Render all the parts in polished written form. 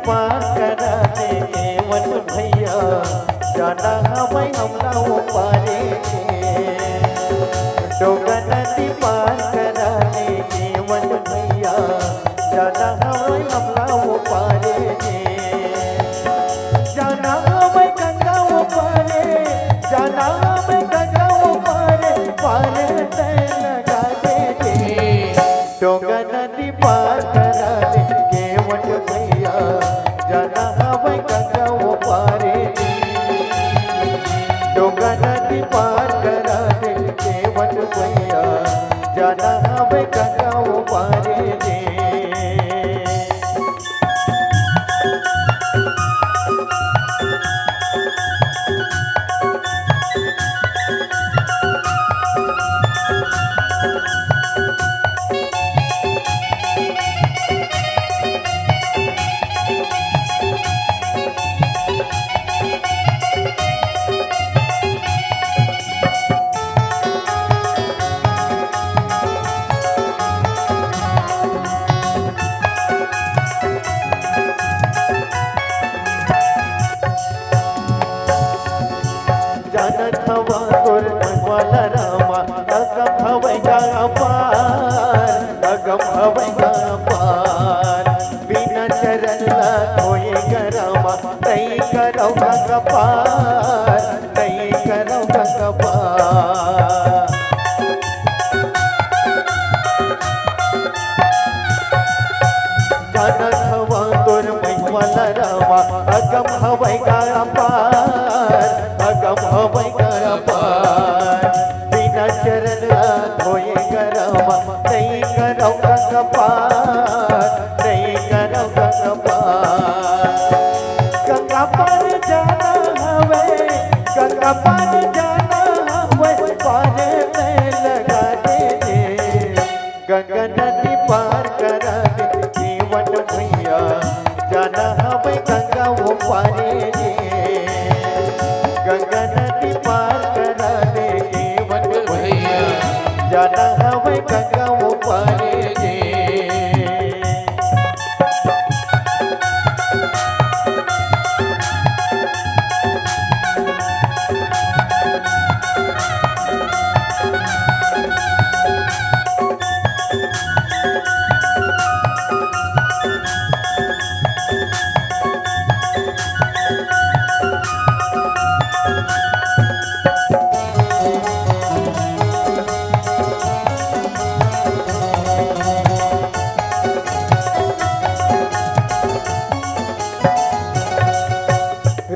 पार करा दे केवल भैया, जाना हमें हमला वो पारे डोंगा नदी पार करा दे केवल भैया, जाना हमें हमला वो पारे जाना हमें गंगा वो पारे, जाना हमें गंगा वो पारे पारे लगा दे डोंगा नदी पार करा दे केवल भैया, जाना हमें गंगा वो पारे डोंगा नदी पार करा दे केवल भैया, जाना हमें गंगा वो पारे जानत हवा तोर मनवाला रामा, अगम हवैगा पार, अगम हवैगा पार बिना चरण ला होएगा रामा, नहीं करो कपार, नहीं करो कपार जानत हवा तोर मनवाला रामा, अगम हवैगा पार, अगम हवैगा पार बिना चरण धोएगा रामा, नहीं करो कपार, नहीं करो कपार गंगा पर जाना हवे, गंगा पर जाना हवे पारे में लगा दे गंगा नदी पार करा दे केवल भैया, जाना हमें गंगा वो पारे गंगा नदी पार करा दे केवल भैया, जाना हमें गंगा वो पारे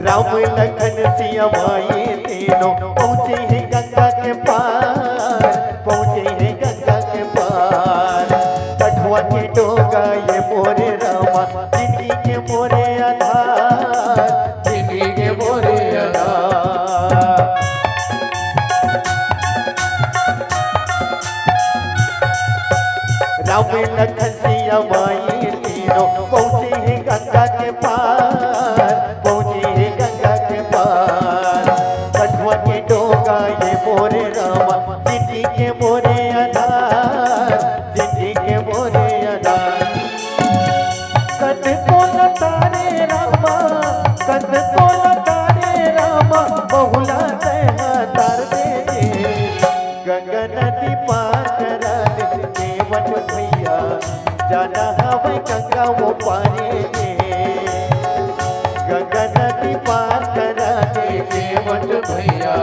राम लखन सिया माए तीनों पहुँचे हैं गंगा के पार, पहुँचे हैं गंगा के पार कठुआ के डोगा ये मोरे रामा, जिंदगी के मोरे आधार, जिंदगी के मोरे आधार राम लखन सिया माए तीनों पहुँचे हैं गंगा के पार, पहुँचे हैं गंगा के पार कठुआ के डोगा ये मोरे रामा, जिंदगी के मोरे आधार, जिंदगी के मोरे आधार कद को लतारे रामा, कद को लतारे रामा, बहुला तार दे गंगा नदी पार करा दे केवल भैया, जाना हमें गंगा वो पारे गंगा नदी पार करा दे केवल भैया,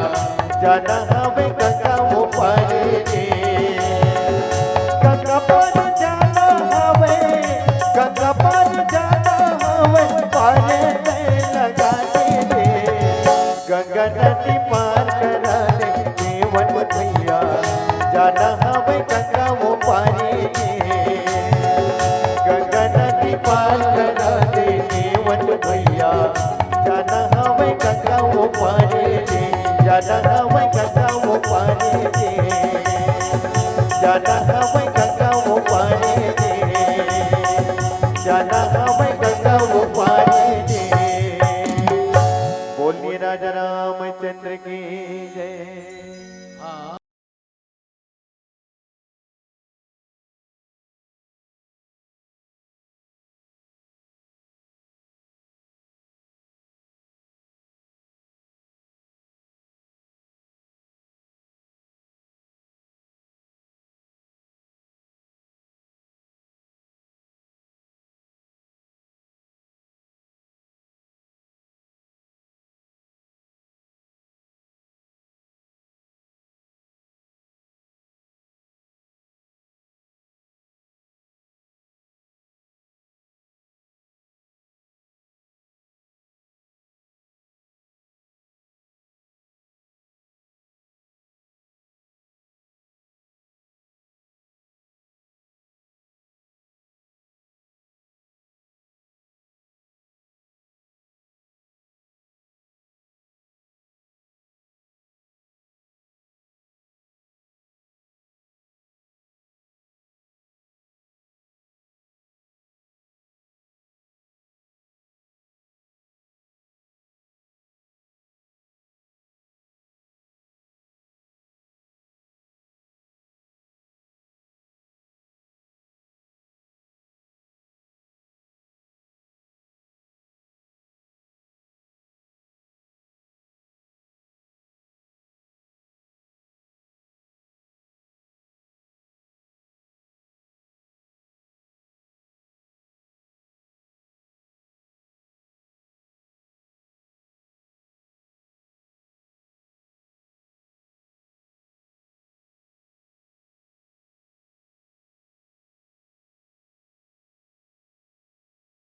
जाना हमें गंगा वो पारे गंगा पर जाना हमें, गंगा पर जाना हमें पारे लगा दे गंगा नदी पार करा दे केवल भैया, जाना हमें गंगा वो पारे गंगा नदी पार करा दे केवल भैया, जाना हमें गंगा वो पारे जाना हमें गंगा वो पारे जाना हमें गंगा वो पारे जाना हमें गंगा वो पारे बोलिए राजा रामचंद्र की जय।